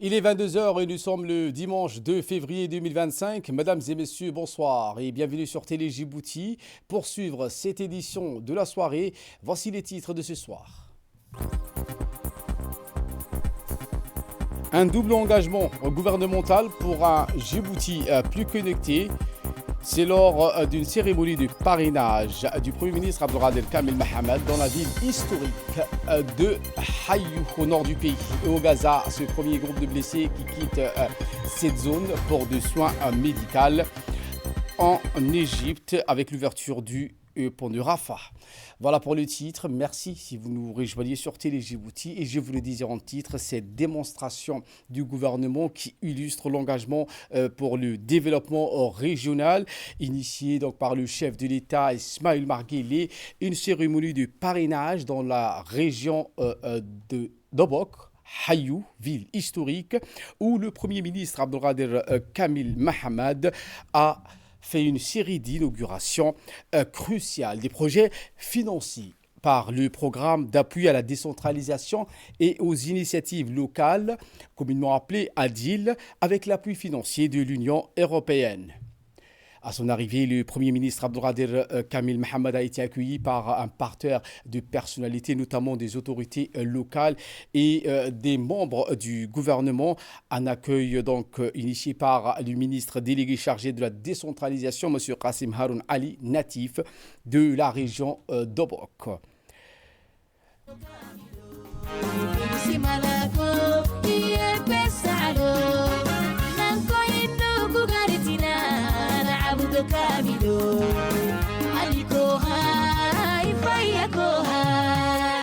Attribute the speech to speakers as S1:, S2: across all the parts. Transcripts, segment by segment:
S1: Il est 22 heures et nous sommes le dimanche 2 février 2025. Mesdames et messieurs, bonsoir et bienvenue sur Télé Djibouti. Pour suivre cette édition de la soirée, voici les titres de ce soir. Un double engagement gouvernemental pour un Djibouti plus connecté. C'est lors d'une cérémonie de parrainage du Premier ministre Abdelkader Kamel Mohamed dans la ville historique de Hayou, au nord du pays. Et au Gaza, ce premier groupe de blessés qui quitte cette zone pour des soins médicaux en Égypte avec l'ouverture du pont de Rafah. Voilà pour le titre. Merci si vous nous rejoignez sur Télé Djibouti. Et je vous le disais en titre, cette démonstration du gouvernement qui illustre l'engagement pour le développement régional, initié donc par le chef de l'État Ismaël Marguelé, une cérémonie de parrainage dans la région de Dobok, Hayou, ville historique, où le Premier ministre Abdelkader Kamel Mohamed a fait une série d'inaugurations cruciales, des projets financés par le programme d'appui à la décentralisation et aux initiatives locales, communément appelé ADIL, avec l'appui financier de l'Union européenne. À son arrivée, le Premier ministre Abdelkader Kamel Mohamed a été accueilli par un parterre de personnalités, notamment des autorités locales et des membres du gouvernement. Un accueil donc initié par le ministre délégué chargé de la décentralisation, M. Qassim Haroun Ali, natif de la région d'Obok.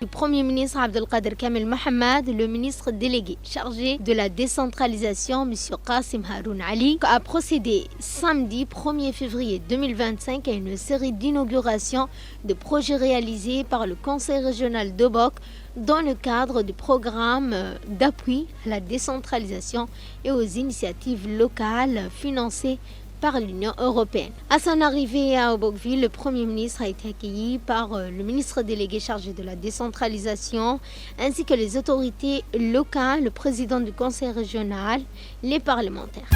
S2: Le Premier ministre Abdelkader Kamel Mohamed, le ministre délégué chargé de la décentralisation, M. Qassim Haroun Ali, a procédé samedi 1er février 2025 à une série d'inaugurations de projets réalisés par le Conseil régional d'Obok dans le cadre du programme d'appui à la décentralisation et aux initiatives locales financées par l'Union européenne. À son arrivée à Obokville, le Premier ministre a été accueilli par le ministre délégué chargé de la décentralisation, ainsi que les autorités locales, le président du conseil régional, les parlementaires.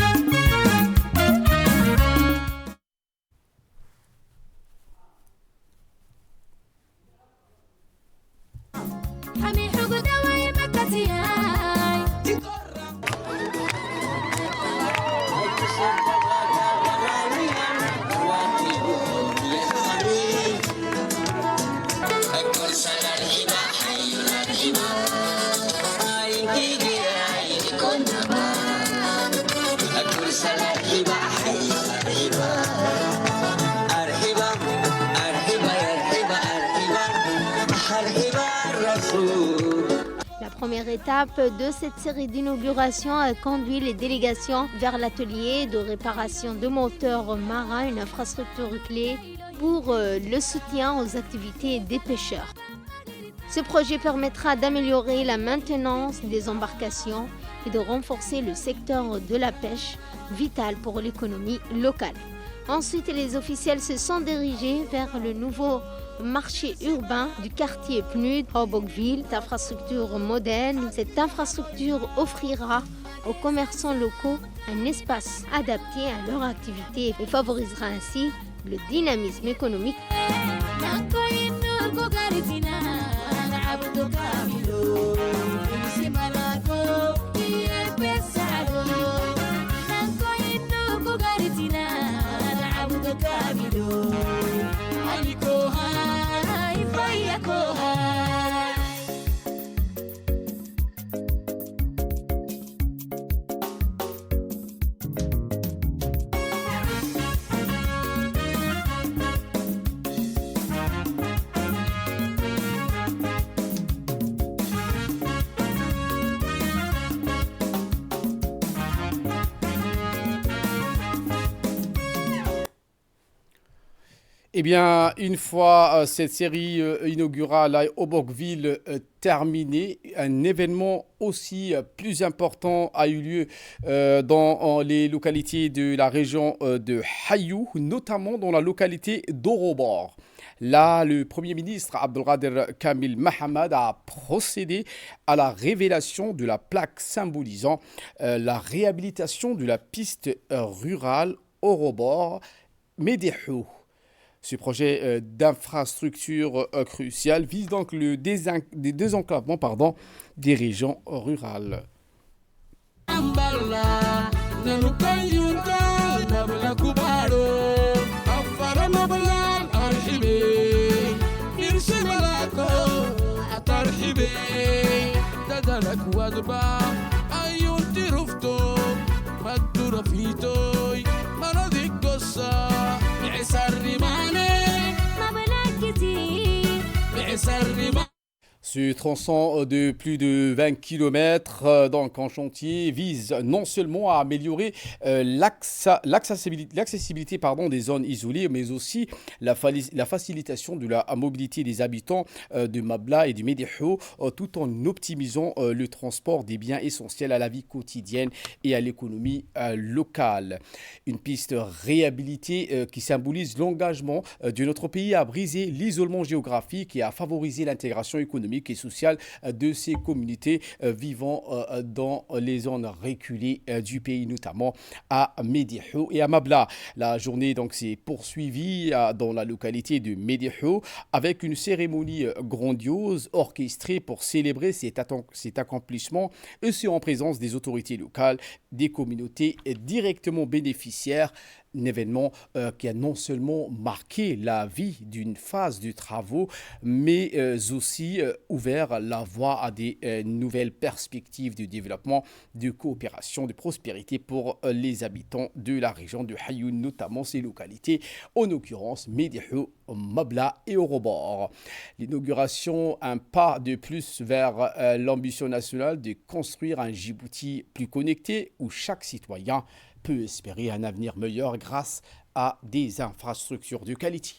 S2: La première étape de cette série d'inauguration a conduit les délégations vers l'atelier de réparation de moteurs marins, une infrastructure clé pour le soutien aux activités des pêcheurs. Ce projet permettra d'améliorer la maintenance des embarcations et de renforcer le secteur de la pêche, vital pour l'économie locale. Ensuite, les officiels se sont dirigés vers le nouveau marché urbain du quartier PNUD à Obokville. Cette infrastructure moderne, cette infrastructure offrira aux commerçants locaux un espace adapté à leur activité et favorisera ainsi le dynamisme économique.
S1: Eh bien, une fois cette série inaugurale à Obokville terminée, un événement aussi plus important a eu lieu dans les localités de la région de Hayou, notamment dans la localité d'Orobor. Là, le Premier ministre Abdelkader Kamil Mohamed a procédé à la révélation de la plaque symbolisant la réhabilitation de la piste rurale au rebord Médéhou. Ce projet d'infrastructure crucial vise donc le désenclavement des régions rurales. Ce tronçon de plus de 20 km donc en chantier vise non seulement à améliorer l'accessibilité des zones isolées, mais aussi la facilitation de la mobilité des habitants de Mabla et du Médéhou, tout en optimisant le transport des biens essentiels à la vie quotidienne et à l'économie locale. Une piste réhabilitée qui symbolise l'engagement de notre pays à briser l'isolement géographique et à favoriser l'intégration économique et sociale de ces communautés vivant dans les zones reculées du pays, notamment à Médéhou et à Mabla. La journée donc s'est poursuivie dans la localité de Médéhou avec une cérémonie grandiose orchestrée pour célébrer cet accomplissement, et ce en présence des autorités locales, des communautés directement bénéficiaires. Un événement qui a non seulement marqué la vie d'une phase de travaux, mais aussi ouvert la voie à des nouvelles perspectives de développement, de coopération, de prospérité pour les habitants de la région de Hayoun, notamment ces localités, en l'occurrence Médéhou, Mabla et Orobor. L'inauguration, un pas de plus vers l'ambition nationale de construire un Djibouti plus connecté où chaque citoyen peut espérer un avenir meilleur grâce à des infrastructures de qualité.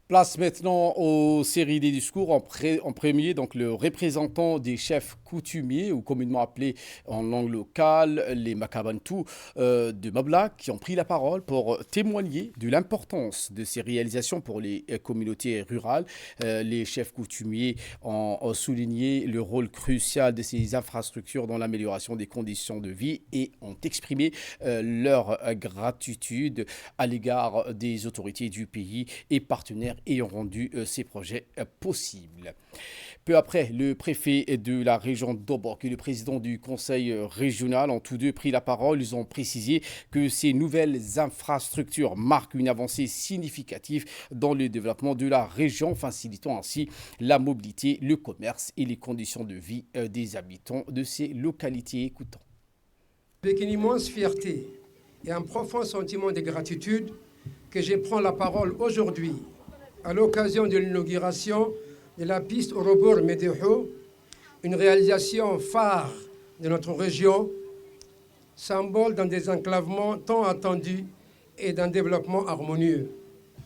S1: Place maintenant aux séries des discours. En premier, donc le représentant des chefs coutumiers, ou communément appelés en langue locale les Makabantou de Mabla, qui ont pris la parole pour témoigner de l'importance de ces réalisations pour les communautés rurales. Les chefs coutumiers ont souligné le rôle crucial de ces infrastructures dans l'amélioration des conditions de vie et ont exprimé leur gratitude à l'égard des autorités du pays et partenaires ayant rendu ces projets possibles. Peu après, le préfet de la région d'Obok et le président du conseil régional ont tous deux pris la parole. Ils ont précisé que ces nouvelles infrastructures marquent une avancée significative dans le développement de la région, facilitant ainsi la mobilité, le commerce et les conditions de vie des habitants de ces localités. Écoutons.
S3: Avec une immense fierté et un profond sentiment de gratitude que je prends la parole aujourd'hui à l'occasion de l'inauguration de la piste au rebord Médéhou, une réalisation phare de notre région, symbole d'un désenclavement tant attendu et d'un développement harmonieux.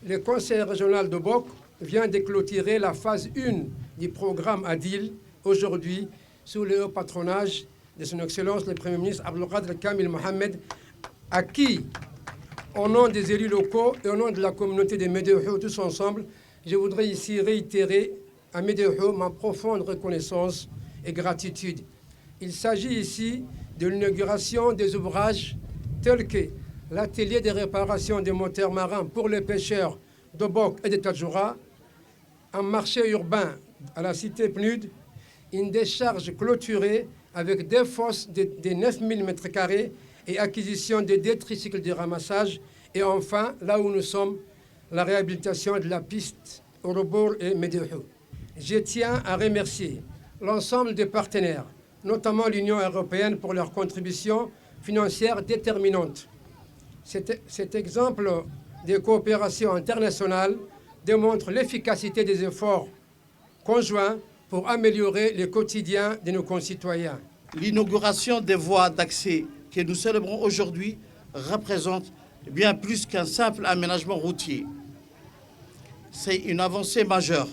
S3: Le conseil régional de Bok vient de clôturer la phase 1 du programme ADIL, aujourd'hui sous le haut patronage de son Excellence le Premier ministre Abdelkader Kamil Mohamed, à qui, au nom des élus locaux et au nom de la communauté de Médéhou, tous ensemble, je voudrais ici réitérer à Médéhou ma profonde reconnaissance et gratitude. Il s'agit ici de l'inauguration des ouvrages tels que l'atelier de réparation des moteurs marins pour les pêcheurs d'Obok et de Tadjoura, un marché urbain à la cité PNUD, une décharge clôturée avec des fosses de 9000 m² et acquisition de 2 tricycles de ramassage. Et enfin, là où nous sommes, la réhabilitation de la piste Orobor et Médéhou. Je tiens à remercier l'ensemble des partenaires, notamment l'Union européenne, pour leur contribution financière déterminante. Cet exemple de coopération internationale démontre l'efficacité des efforts conjoints pour améliorer le quotidien de nos concitoyens.
S4: L'inauguration des voies d'accès que nous célébrons aujourd'hui représente bien plus qu'un simple aménagement routier. C'est une avancée majeure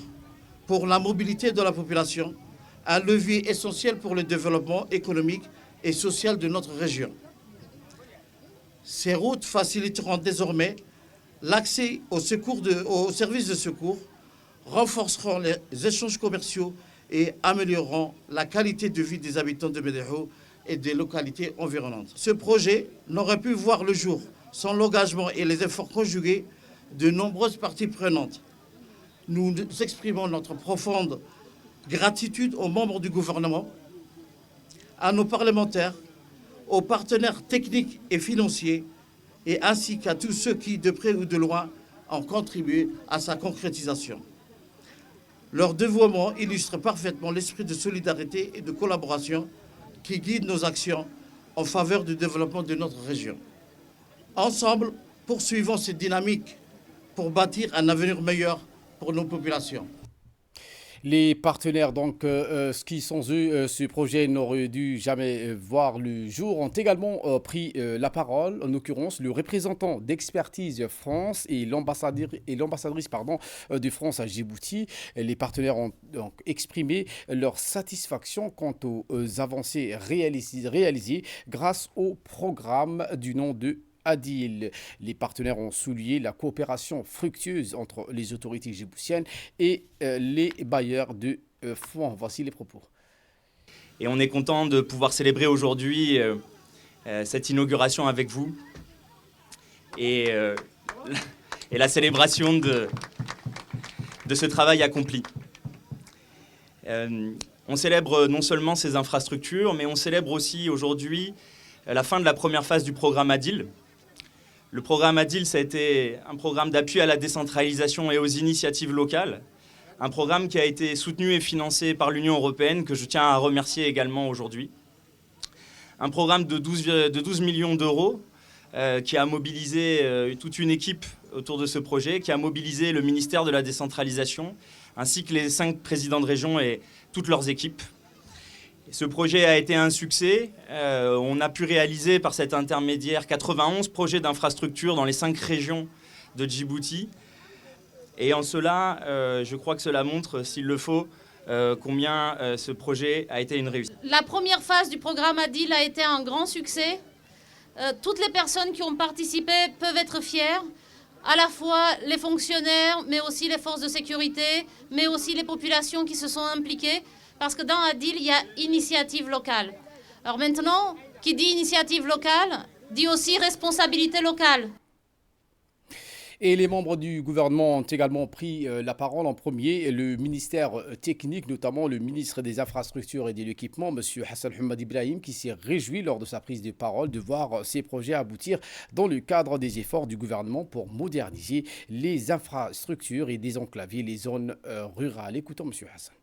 S4: pour la mobilité de la population, un levier essentiel pour le développement économique et social de notre région. Ces routes faciliteront désormais l'accès aux services de secours, renforceront les échanges commerciaux et amélioreront la qualité de vie des habitants de Médéhou et des localités environnantes. Ce projet n'aurait pu voir le jour sans l'engagement et les efforts conjugués de nombreuses parties prenantes. Nous exprimons notre profonde gratitude aux membres du gouvernement, à nos parlementaires, aux partenaires techniques et financiers, et ainsi qu'à tous ceux qui, de près ou de loin, ont contribué à sa concrétisation. Leur dévouement illustre parfaitement l'esprit de solidarité et de collaboration qui guide nos actions en faveur du développement de notre région. Ensemble, poursuivons cette dynamique pour bâtir un avenir meilleur pour nos populations.
S1: Les partenaires, donc, qui sans eux, ce projet n'aurait dû jamais voir le jour, ont également pris la parole. En l'occurrence, le représentant d'Expertise France et l'ambassadrice de France à Djibouti. Les partenaires ont donc exprimé leur satisfaction quant aux avancées réalisées grâce au programme du nom de Adil. Les partenaires ont souligné la coopération fructueuse entre les autorités djiboutiennes et les bailleurs de fonds. Voici les propos.
S5: Et on est content de pouvoir célébrer aujourd'hui cette inauguration avec vous et la célébration de ce travail accompli. On célèbre non seulement ces infrastructures, mais on célèbre aussi aujourd'hui la fin de la première phase du programme Adil. Le programme Adil, ça a été un programme d'appui à la décentralisation et aux initiatives locales. Un programme qui a été soutenu et financé par l'Union européenne, que je tiens à remercier également aujourd'hui. Un programme de 12 millions d'euros qui a mobilisé toute une équipe autour de ce projet, qui a mobilisé le ministère de la décentralisation, ainsi que les 5 présidents de région et toutes leurs équipes. Ce projet a été un succès. On a pu réaliser par cet intermédiaire 91 projets d'infrastructures dans les 5 régions de Djibouti. Et en cela, je crois que cela montre, s'il le faut, combien ce projet a été une réussite.
S6: La première phase du programme Adil a été un grand succès. Toutes les personnes qui ont participé peuvent être fières, à la fois les fonctionnaires, mais aussi les forces de sécurité, mais aussi les populations qui se sont impliquées. Parce que dans Adil, il y a initiative locale. Alors maintenant, qui dit initiative locale, dit aussi responsabilité locale.
S1: Et les membres du gouvernement ont également pris la parole en premier. Le ministère technique, notamment le ministre des Infrastructures et de l'Équipement, M. Hassan Hamad Ibrahim, qui s'est réjoui lors de sa prise de parole de voir ces projets aboutir dans le cadre des efforts du gouvernement pour moderniser les infrastructures et désenclaver les zones rurales. Écoutons M. Hassan.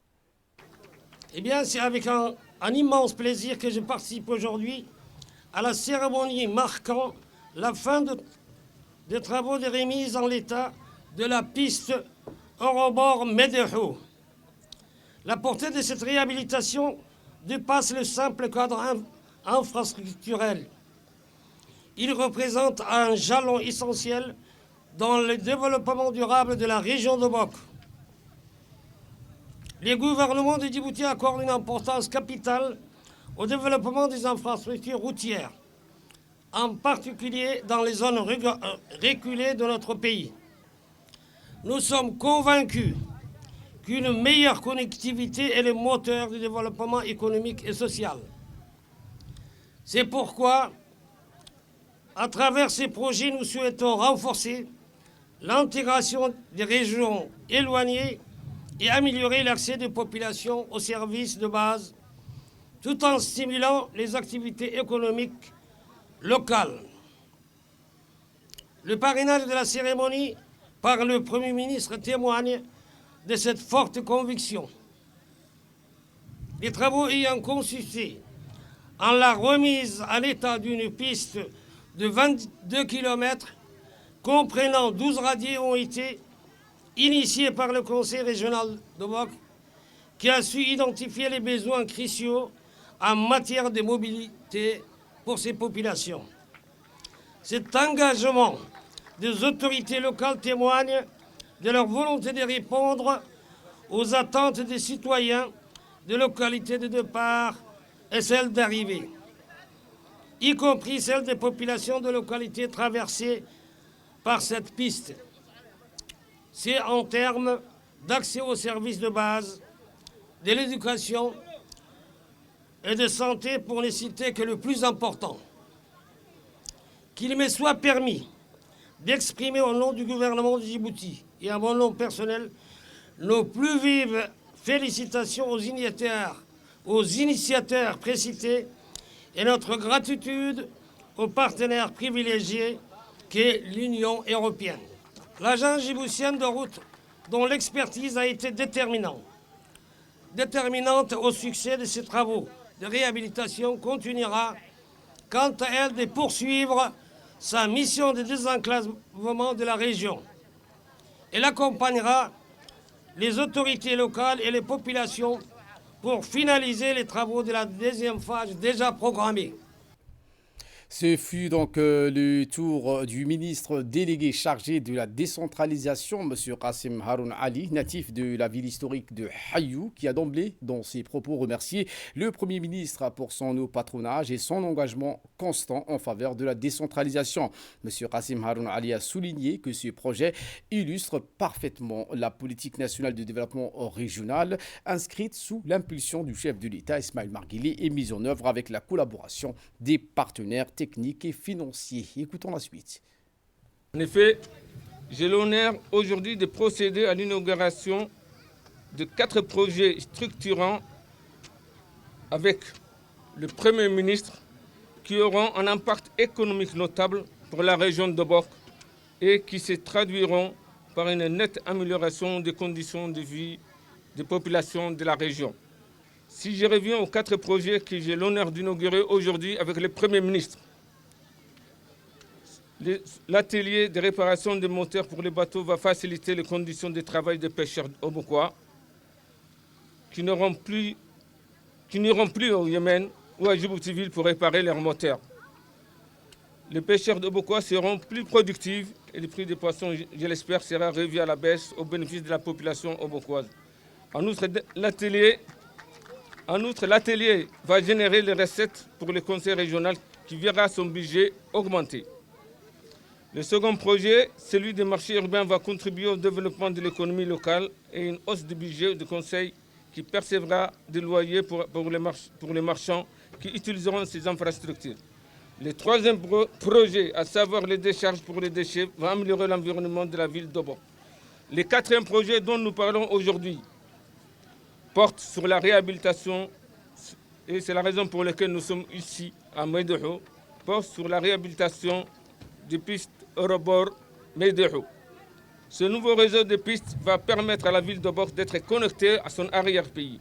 S7: Eh bien, c'est avec un immense plaisir que je participe aujourd'hui à la cérémonie marquant la fin des travaux de remise en l'état de la piste Orobor-Médéhou. La portée de cette réhabilitation dépasse le simple cadre infrastructurel. Il représente un jalon essentiel dans le développement durable de la région d'Obok. Les gouvernements de Djibouti accordent une importance capitale au développement des infrastructures routières, en particulier dans les zones reculées de notre pays. Nous sommes convaincus qu'une meilleure connectivité est le moteur du développement économique et social. C'est pourquoi À travers ces projets, nous souhaitons renforcer l'intégration des régions éloignées et améliorer l'accès des populations aux services de base, tout en stimulant les activités économiques locales. Le parrainage de la cérémonie par le Premier ministre témoigne de cette forte conviction. Les travaux ayant consisté en la remise en état d'une piste de 22 km comprenant 12 radiers ont été initiés par le Conseil régional de Boc, qui a su identifier les besoins cruciaux en matière de mobilité pour ces populations. Cet engagement des autorités locales témoigne de leur volonté de répondre aux attentes des citoyens de localités de départ et celles d'arrivée, y compris celles des populations de localités traversées par cette piste. C'est en termes d'accès aux services de base, de l'éducation et de santé, pour ne citer que le plus important. Qu'il me soit permis d'exprimer au nom du gouvernement de Djibouti et à mon nom personnel nos plus vives félicitations aux initiateurs précités et notre gratitude aux partenaires privilégiés qu'est l'Union européenne. L'agence djiboutienne de route, dont l'expertise a été déterminante au succès de ces travaux de réhabilitation, continuera quant à elle de poursuivre sa mission de désenclavement de la région. Elle accompagnera les autorités locales et les populations pour finaliser les travaux de la deuxième phase déjà programmée.
S1: Ce fut donc le tour du ministre délégué chargé de la décentralisation, M. Qassim Haroun Ali, natif de la ville historique de Hayou, qui a d'emblée, dans ses propos, remercié le Premier ministre pour son haut patronage et son engagement constant en faveur de la décentralisation. M. Qassim Haroun Ali a souligné que ce projet illustre parfaitement la politique nationale de développement régional inscrite sous l'impulsion du chef de l'État, Ismaël Marguilly, et mise en œuvre avec la collaboration des partenaires techniques et financiers. Écoutons la suite.
S8: En effet, j'ai l'honneur aujourd'hui de procéder à l'inauguration de 4 projets structurants avec le Premier ministre qui auront un impact économique notable pour la région de Bok et qui se traduiront par une nette amélioration des conditions de vie des populations de la région. Si je reviens aux 4 projets que j'ai l'honneur d'inaugurer aujourd'hui avec le Premier ministre, l'atelier de réparation des moteurs pour les bateaux va faciliter les conditions de travail des pêcheurs obokois qui n'iront plus au Yémen ou à Djibouti-Ville pour réparer leurs moteurs. Les pêcheurs obokois seront plus productifs et le prix des poissons, je l'espère, sera revu à la baisse au bénéfice de la population obokoise. En outre, l'atelier va générer les recettes pour le conseil régional qui verra son budget augmenter. Le second projet, celui des marchés urbains, va contribuer au développement de l'économie locale et une hausse du budget du conseil qui percevra des loyers pour les marchands qui utiliseront ces infrastructures. Le troisième projet, à savoir les décharges pour les déchets, va améliorer l'environnement de la ville d'Obok. Le quatrième projet dont nous parlons aujourd'hui porte sur la réhabilitation, et c'est la raison pour laquelle nous sommes ici à Médého, porte sur la réhabilitation des pistes Eurobor Médého. Ce nouveau réseau de pistes va permettre à la ville d'Obok d'être connectée à son arrière-pays.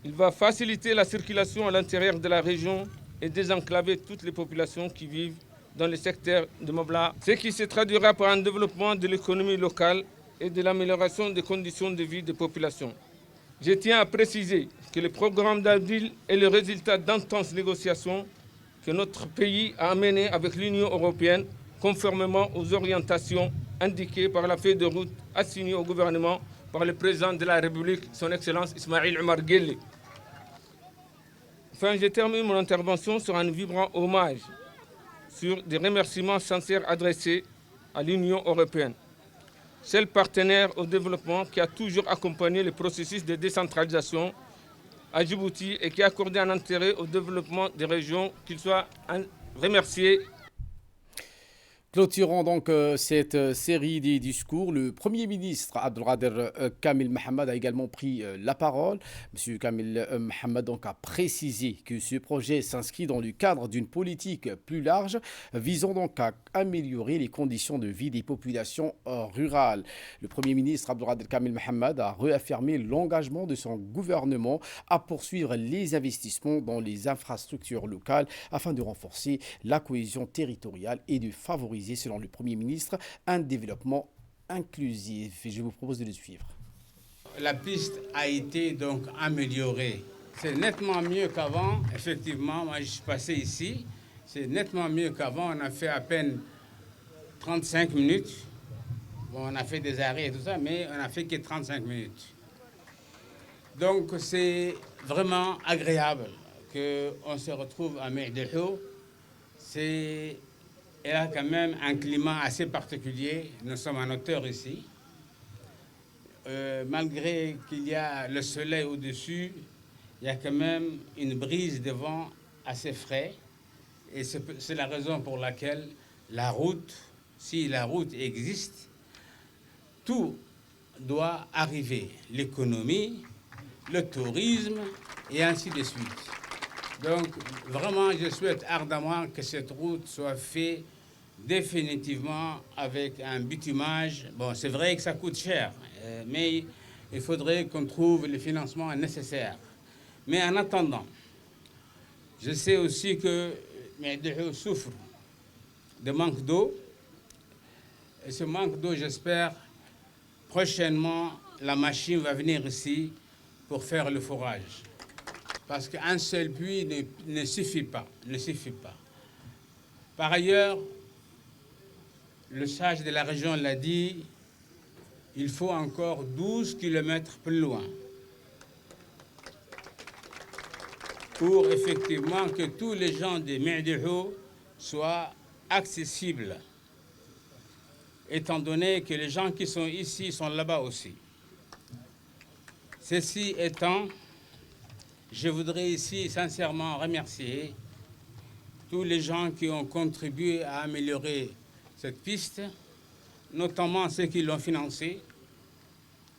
S8: Il va faciliter la circulation à l'intérieur de la région et désenclaver toutes les populations qui vivent dans le secteur de Mobla, ce qui se traduira par un développement de l'économie locale et de l'amélioration des conditions de vie des populations. Je tiens à préciser que le programme d'Adil est le résultat d'intenses négociations que notre pays a menées avec l'Union européenne conformément aux orientations indiquées par la feuille de route assignée au gouvernement par le président de la République, son Excellence Ismaël Omar Guelleh. Enfin, je termine mon intervention sur un vibrant hommage, sur des remerciements sincères adressés à l'Union européenne, seul partenaire au développement qui a toujours accompagné le processus de décentralisation à Djibouti et qui a accordé un intérêt au développement des régions, qu'il soit remercié.
S1: Clôturant donc cette série des discours, le Premier ministre Abdelkader Kamel Mohamed a également pris la parole. Monsieur Kamel Mohamed donc a précisé que ce projet s'inscrit dans le cadre d'une politique plus large visant donc à améliorer les conditions de vie des populations rurales. Le Premier ministre Abdelkader Kamel Mohamed a réaffirmé l'engagement de son gouvernement à poursuivre les investissements dans les infrastructures locales afin de renforcer la cohésion territoriale et de favoriser, selon le Premier ministre, un développement inclusif. Et je vous propose de le suivre.
S9: La piste a été donc améliorée. C'est nettement mieux qu'avant. Effectivement, moi je suis passé ici. C'est nettement mieux qu'avant. On a fait à peine 35 minutes. Bon, on a fait des arrêts et tout ça, mais on a fait que 35 minutes. Donc c'est vraiment agréable qu'on se retrouve à Médého. Il y a quand même un climat assez particulier. Nous sommes en hauteur ici. Malgré qu'il y a le soleil au-dessus, il y a quand même une brise de vent assez frais. Et c'est la raison pour laquelle la route, si la route existe, tout doit arriver. L'économie, le tourisme et ainsi de suite. Donc vraiment, je souhaite ardemment que cette route soit faite définitivement avec un bitumage. Bon, c'est vrai que ça coûte cher, mais il faudrait qu'on trouve le financement nécessaire. Mais en attendant, je sais aussi que Médého souffre de manque d'eau. Et ce manque d'eau, j'espère, prochainement, la machine va venir ici pour faire le forage. Parce qu'un seul puits ne suffit pas. Par ailleurs, le sage de la région l'a dit, il faut encore 12 kilomètres plus loin pour effectivement que tous les gens de Médého soient accessibles, étant donné que les gens qui sont ici sont là-bas aussi. Ceci étant, je voudrais ici sincèrement remercier tous les gens qui ont contribué à améliorer cette piste, notamment ceux qui l'ont financée,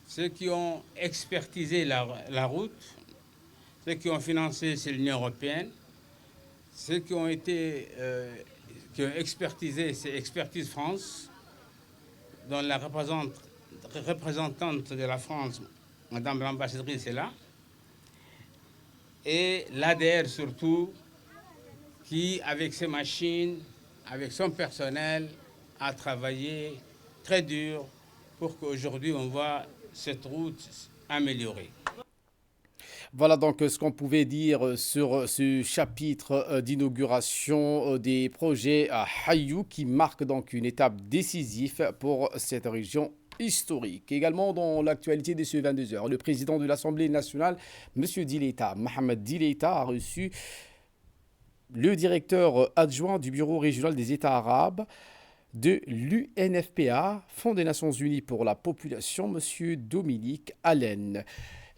S9: ceux qui ont expertisé la route, ceux qui ont financé, c'est l'Union européenne, ceux qui ont expertisé, c'est Expertise France, dont la représentante de la France, Madame l'ambassadrice, est là, et l'ADR surtout, qui, avec ses machines, avec son personnel, a travaillé très dur pour qu'aujourd'hui on voit cette route améliorée.
S1: Voilà donc ce qu'on pouvait dire sur ce chapitre d'inauguration des projets à Hayou qui marque donc une étape décisive pour cette région historique. Également dans l'actualité de ce 22h, le président de l'Assemblée nationale, M. Dileita, Mohamed Dileita, a reçu le directeur adjoint du Bureau régional des États arabes de l'UNFPA, Fonds des Nations Unies pour la population, M. Dominique Allen.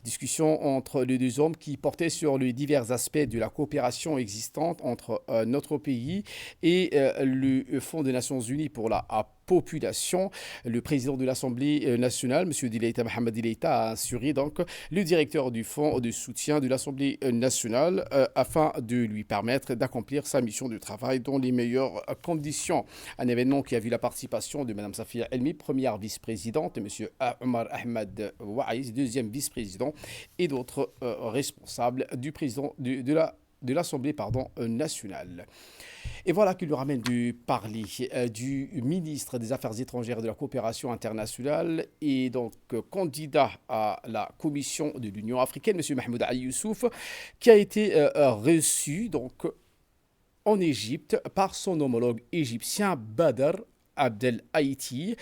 S1: Discussion entre les deux hommes qui portaient sur les divers aspects de la coopération existante entre notre pays et le Fonds des Nations Unies pour la population. Le président de l'Assemblée nationale, M. Dileita, Mohamed Dileita, a assuré donc le directeur du Fonds de soutien de l'Assemblée nationale afin de lui permettre d'accomplir sa mission de travail dans les meilleures conditions. Un événement qui a vu la participation de Mme Safia Elmi, première vice-présidente, et M. Omar Ahmed Waïs, deuxième vice-président, et d'autres responsables du président de l'Assemblée nationale. Et voilà qui nous ramène de parler du ministre des Affaires étrangères et de la coopération internationale et donc candidat à la Commission de l'Union africaine, M. Mahmoud Ali Youssouf, qui a été reçu donc en Égypte par son homologue égyptien Badr Abdel Haïti.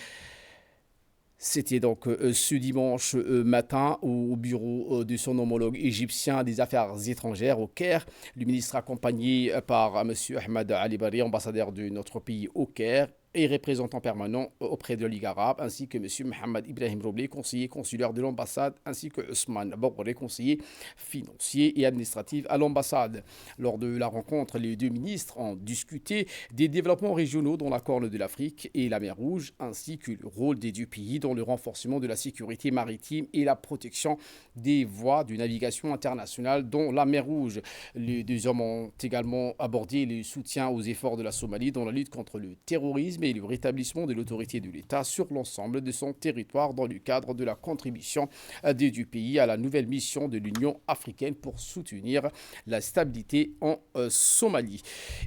S1: C'était donc ce dimanche matin au bureau de son homologue égyptien des Affaires étrangères au Caire. Le ministre accompagné par M. Ahmed Ali Bari, ambassadeur de notre pays au Caire, et représentant permanent auprès de la Ligue arabe, ainsi que M. Mohamed Ibrahim Roblé, conseiller consulaire de l'ambassade, ainsi que Ousmane Bourré, conseiller financier et administratif à l'ambassade. Lors de la rencontre, les deux ministres ont discuté des développements régionaux dans la Corne de l'Afrique et la mer Rouge, ainsi que le rôle des deux pays dans le renforcement de la sécurité maritime et la protection des voies de navigation internationale dans la mer Rouge. Les deux hommes ont également abordé le soutien aux efforts de la Somalie dans la lutte contre le terrorisme et le rétablissement de l'autorité de l'État sur l'ensemble de son territoire dans le cadre de la contribution des deux pays à la nouvelle mission de l'Union africaine pour soutenir la stabilité en Somalie.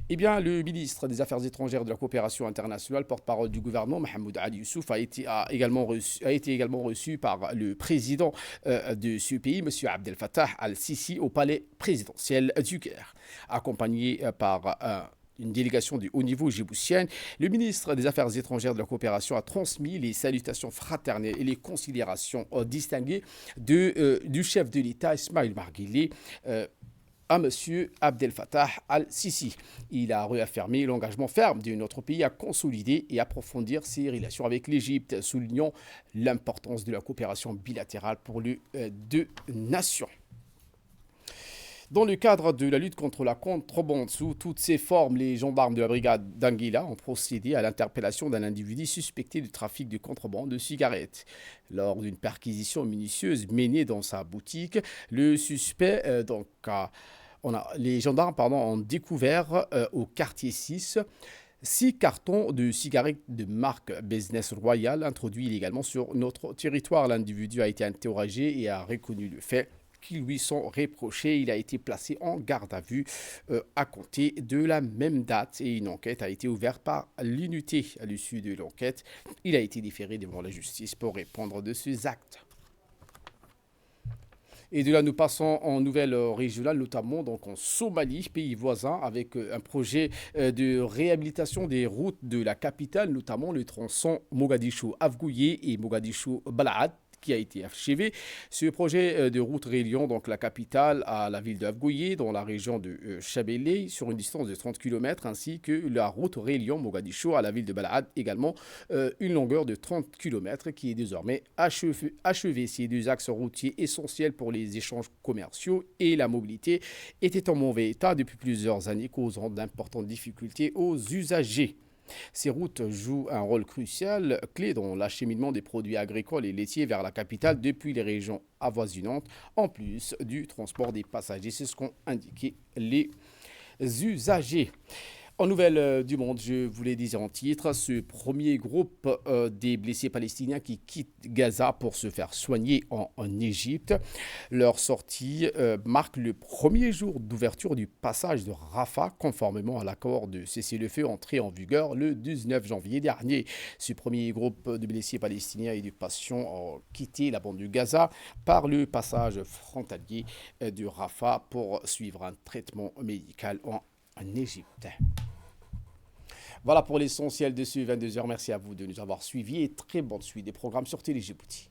S1: Eh bien, le ministre des Affaires étrangères de la coopération internationale, porte-parole du gouvernement, Mahmoud Ali Youssouf, a été également reçu par le président de ce pays, M. Abdel Fattah al-Sisi, au palais présidentiel du Caire. Accompagné par une délégation de haut niveau djiboutienne, le ministre des Affaires étrangères de la coopération a transmis les salutations fraternelles et les considérations distinguées du chef de l'État, Ismaël Marguilé, à M. Abdel Fattah al-Sisi. Il a réaffirmé l'engagement ferme de notre pays à consolider et approfondir ses relations avec l'Égypte, soulignant l'importance de la coopération bilatérale pour les deux nations. Dans le cadre de la lutte contre la contrebande sous toutes ses formes, les gendarmes de la brigade d'Anguilla ont procédé à l'interpellation d'un individu suspecté de trafic de contrebande de cigarettes. Lors d'une perquisition minutieuse menée dans sa boutique, le suspect, les gendarmes ont découvert au quartier 6 cartons de cigarettes de marque Business Royal introduits illégalement sur notre territoire. L'individu a été interrogé et a reconnu le fait qui lui sont reprochés. Il a été placé en garde à vue à compter de la même date et une enquête a été ouverte par l'unité. À l'issue de l'enquête, il a été déféré devant la justice pour répondre de ses actes. Et de là, nous passons en nouvelle régionale, notamment donc en Somalie, pays voisin, avec un projet de réhabilitation des routes de la capitale, notamment le tronçon Mogadiscio-Afgouye et Mogadiscio-Balad, qui a été achevé. Ce projet de route reliant donc la capitale à la ville de Afgouye dans la région de Chabélé sur une distance de 30 km ainsi que la route reliant Mogadiscio à la ville de Balad également une longueur de 30 km qui est désormais achevée. Ces deux axes routiers essentiels pour les échanges commerciaux et la mobilité étaient en mauvais état depuis plusieurs années causant d'importantes difficultés aux usagers. Ces routes jouent un rôle clé dans l'acheminement des produits agricoles et laitiers vers la capitale depuis les régions avoisinantes, en plus du transport des passagers. C'est ce qu'ont indiqué les usagers. En nouvelle du monde, je vous l'ai dit en titre, ce premier groupe des blessés palestiniens qui quittent Gaza pour se faire soigner en Égypte. Leur sortie marque le premier jour d'ouverture du passage de Rafah, conformément à l'accord de cessez-le-feu entré en vigueur le 19 janvier dernier. Ce premier groupe de blessés palestiniens et de patients ont quitté la bande de Gaza par le passage frontalier de Rafah pour suivre un traitement médical en Égypte. Voilà pour l'essentiel de ce 22h. Merci à vous de nous avoir suivis et très bonne suite des programmes sur Télé Djibouti.